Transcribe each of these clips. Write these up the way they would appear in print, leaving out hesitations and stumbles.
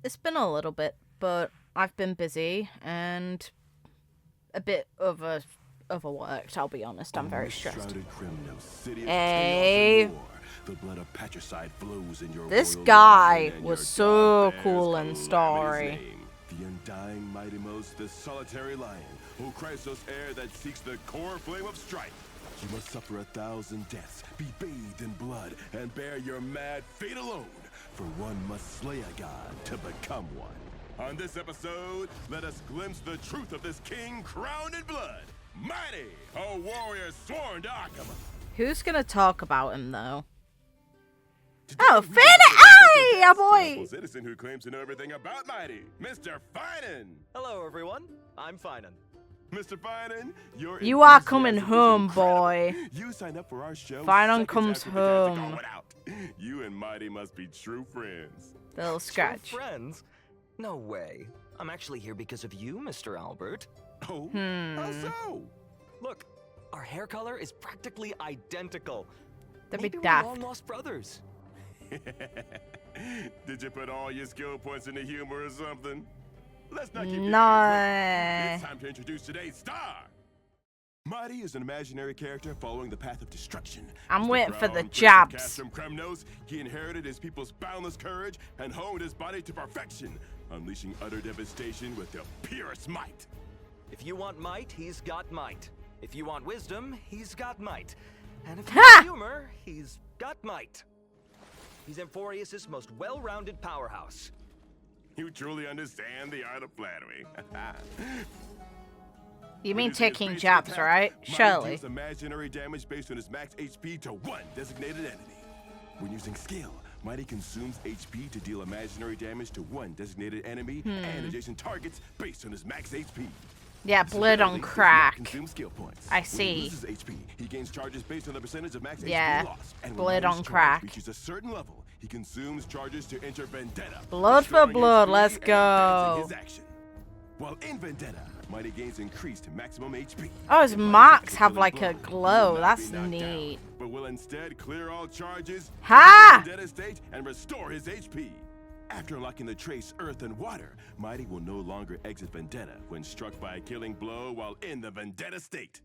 It's been a little bit, but I've been busy and a bit overworked, I'll be honest. I'm very stressed. Hey, this guy was so cool in story. The undying Mydeimos, the solitary lion, O Chrysos heir that seeks the core flame of strife. You must suffer 1,000 deaths, be bathed in blood, and bear your mad fate alone. For one must slay a god to become one. On this episode, let us glimpse the truth of this king crowned in blood. Mydei, a warrior sworn to Arkham. Who's gonna talk about him, though? Oh, Phainon! Hey, boy! Citizen who claims to know everything about Mydei, Mr. Phainon. Hello, everyone. I'm Phainon. Mr. Phainon, you are coming home, boy. You signed up for our show. Phainon comes home. You and Mydei must be true friends. Little scratch. True friends? No way. I'm actually here because of you, Mr. Albert. Oh, how so? Look, our hair color is practically identical. That'd Maybe be we're daft. long lost brothers. Did you put all your skill points into humor or something? Let's not keep No. It's time to introduce today's star. Mydei is an imaginary character following the path of destruction. I'm waiting for the Crown jabs. Prince of Castrum Kremnos, he inherited his people's boundless courage and honed his body to perfection, unleashing utter devastation with the purest might. If you want might, he's got might. If you want wisdom, he's got might. And if you Ha! want humor, he's got might. He's Emphorius' most well-rounded powerhouse. You truly understand the art of flattery. You mean When using his taking basic jabs, attack, right? Mydei Surely. deals imaginary damage based on his max HP to one designated enemy. When using skill, Mydei consumes HP to deal imaginary damage to one designated enemy and adjacent targets based on his max HP. Yeah, This blood on ability does not crack. consume skill points. I When see. he loses HP, he gains charges based on the percentage of max Yeah, HP lost. And when blood Mydei's on charge crack. reaches a certain level, he consumes charges to enter Vendetta. Blood for restoring blood, HP let's and go. advancing his action. While in Vendetta, Mydei gains increased maximum HP. Oh, his If Mydei's marks successful have in like a blow, he will glow. not That's be knocked neat. down, but will instead clear all charges, Ha! enter the Vendetta state, and restore his HP. After unlocking the trace Earth and Water, Mydei will no longer exit Vendetta when struck by a killing blow while in the Vendetta state.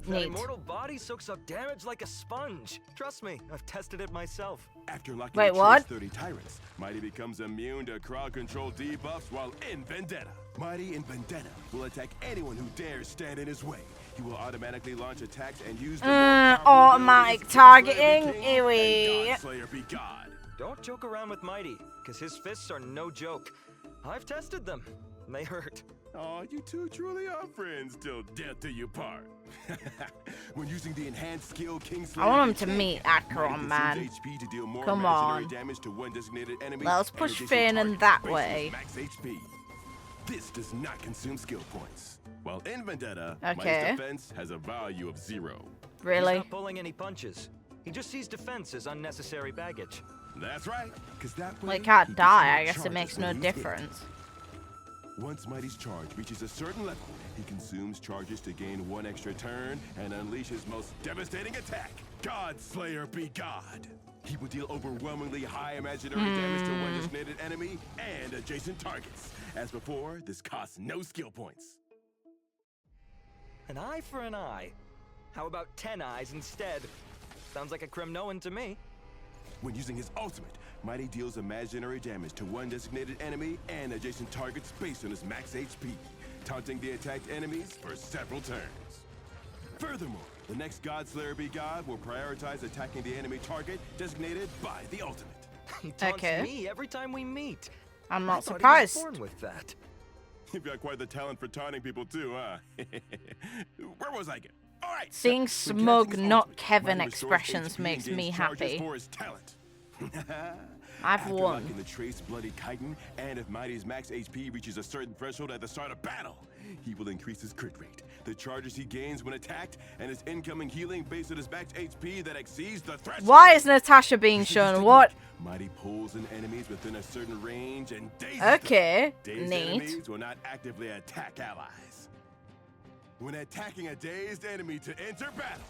That Neat. immortal body soaks up damage like a sponge. Trust me, I've tested it myself. After unlocking Wait, the what? trace 30 Tyrants, Mydei becomes immune to crowd control debuffs while in Vendetta. Mydei in Vendetta will attack anyone who dares stand in his way. He will automatically launch attacks and use the more powerful automatic abilities, targeting. Godslayer be king Ewy. and Godslayer be God. Don't joke around with Mydei, because his fists are no joke. I've tested them, and they hurt. Oh, you two truly are friends till death do you part. When using the enhanced skill Kingslayer, I want him be to king, meet Mydei Acheron, consumes man. HP to deal more Come imaginary on. damage to one designated enemy. Let's and push adjacent Phainon targets that based on way. his max HP. This does not consume skill points. While in Vendetta, Okay. Mydei's defense has a value of 0. He's Really? not pulling any punches. He just sees defense as unnecessary baggage. That's right, because that way Well, he can't he gets die. more I guess it charges makes when no he's hit. difference. Once Mydei's charge reaches a certain level, he consumes charges to gain one extra turn and unleash his most devastating attack, Godslayer be God. He will deal overwhelmingly high imaginary damage to one designated enemy and adjacent targets. As before, this costs no skill points. An eye for an eye. How about 10 eyes instead? Sounds like a Kremnoan to me. When using his ultimate, Mydei deals imaginary damage to one designated enemy and adjacent targets based on his max HP, taunting the attacked enemies for several turns. Furthermore, the next Godslayer be God will prioritize attacking the enemy target designated by the ultimate. He taunts Okay. me every time we meet. I'm I not thought he surprised. was born with that. You've got quite the talent for taunting people too, huh? Where was I again? All right. Seeing When smug, casting his not ultimate, Kevin Mydei restores expressions HP makes and me gains charges happy. for his talent. I've After won. unlocking the trace Bloody Chitin, and if Mydei's max HP reaches a certain threshold at the start of battle, he will increase his crit rate, the charges he gains when attacked, and his incoming healing based on his max HP that exceeds the threshold. Why is Natasha being shown? What? Mydei pulls in enemies within a certain range and dazes Okay, them. Dazed neat. enemies will not actively attack allies. When attacking a dazed enemy to enter battle,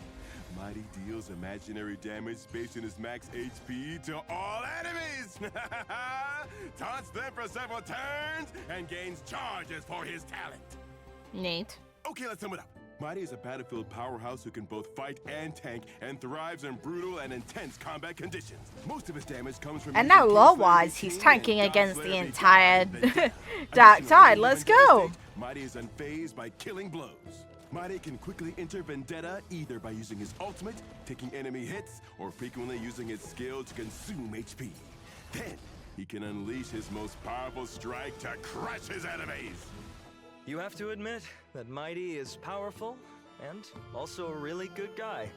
Mydei deals imaginary damage based on his max HP to all enemies! Taunts them for several turns and gains charges for his talent. Neat. Okay, let's sum it up. Mydei is a battlefield powerhouse who can both fight and tank and thrives in brutal and intense combat conditions. Most of his damage comes from... And now lore-wise, he's tanking against the entire Dark Tide. Let's go! Mydei is unfazed by killing blows. Mydei can quickly enter Vendetta either by using his ultimate, taking enemy hits, or frequently using his skill to consume HP. Then, he can unleash his most powerful strike to crush his enemies. You have to admit that Mydei is powerful and also a really good guy.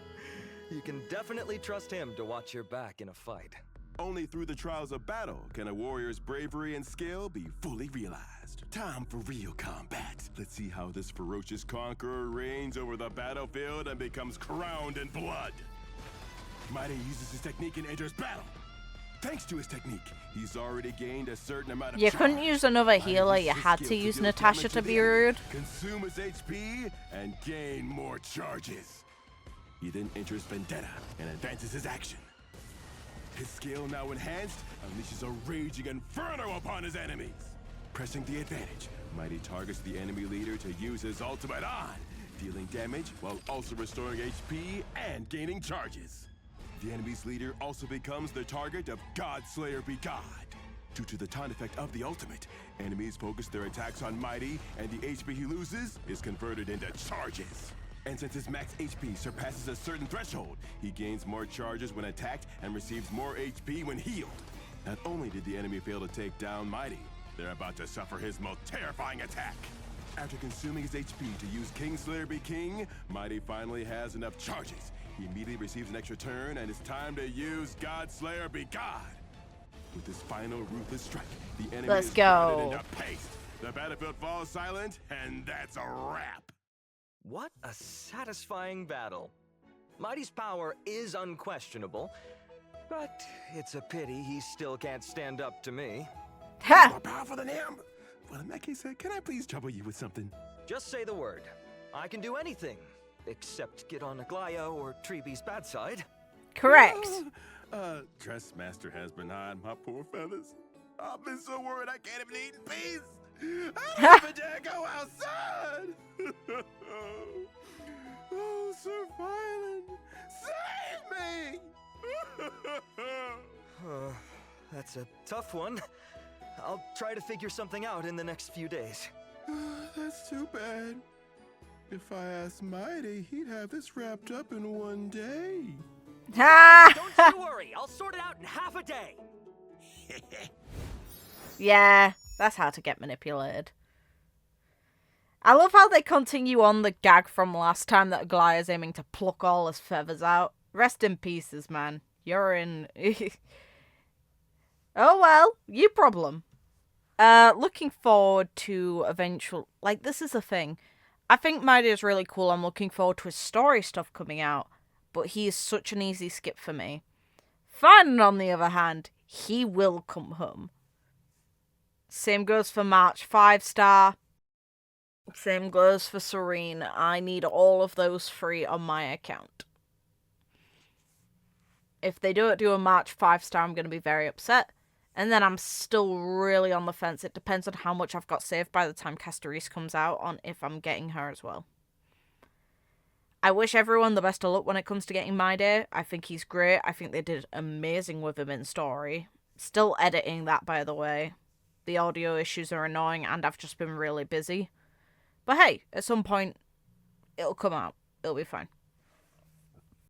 You can definitely trust him to watch your back in a fight. Only through the trials of battle can a warrior's bravery and skill be fully realized. Time for real combat. Let's see how this ferocious conqueror reigns over the battlefield and becomes crowned in blood. Mydei uses his technique and enters battle. Thanks to his technique, he's already gained a certain amount of You charge. couldn't use another healer, you had to use Natasha to be rude. Consume his HP and gain more charges. He then enters Vendetta and advances his action. His skill now enhanced unleashes a raging inferno upon his enemies. Pressing the advantage, Mydei targets the enemy leader to use his ultimate on, dealing damage while also restoring HP and gaining charges. The enemy's leader also becomes the target of Godslayer Be God. Due to the taunt effect of the ultimate, enemies focus their attacks on Mydei, and the HP he loses is converted into charges. And since his max HP surpasses a certain threshold, he gains more charges when attacked and receives more HP when healed. Not only did the enemy fail to take down Mydei, they're about to suffer his most terrifying attack. After consuming his HP to use Kingslayer Be King, Mydei finally has enough charges. He immediately receives an extra turn, and it's time to use Godslayer Be God. With his final ruthless strike, the enemy Let's is go. grounded into paste. The battlefield falls silent, and that's a wrap. What a satisfying battle. Mydei's power is unquestionable, but it's a pity he still can't stand up to me. Ha! More powerful than him? Well, in that case, can I please trouble you with something? Just say the word. I can do anything, except get on Aglaya or Treebee's bad side. Correct. Dressmaster has been on my poor fellas. I've been so worried I can't even eat in peace. I don't even dare go outside. Oh, Sir Phainon, save me! That's a tough one. I'll try to figure something out in the next few days. That's too bad. If I asked Mydei, he'd have this wrapped up in one day. Ha! Don't you worry, I'll sort it out in half a day. Yeah, that's how to get manipulated. I love how they continue on the gag from last time that Aglaya's aiming to pluck all his feathers out. Rest in pieces, man. You're in... Oh well, you problem. Looking forward to eventual... Like, this is the thing. I think Mydei is really cool. I'm looking forward to his story stuff coming out. But he is such an easy skip for me. Phainon, on the other hand, he will come home. Same goes for March 5-star. Same goes for Serene. I need all of those free on my account. If they don't do a March 5-star, I'm going to be very upset. And then I'm still really on the fence. It depends on how much I've got saved by the time Castorise comes out on if I'm getting her as well. I wish everyone the best of luck when it comes to getting Mydei. I think he's great. I think they did amazing with him in story. Still editing that, by the way. The audio issues are annoying and I've just been really busy. But hey, at some point, it'll come out. It'll be fine.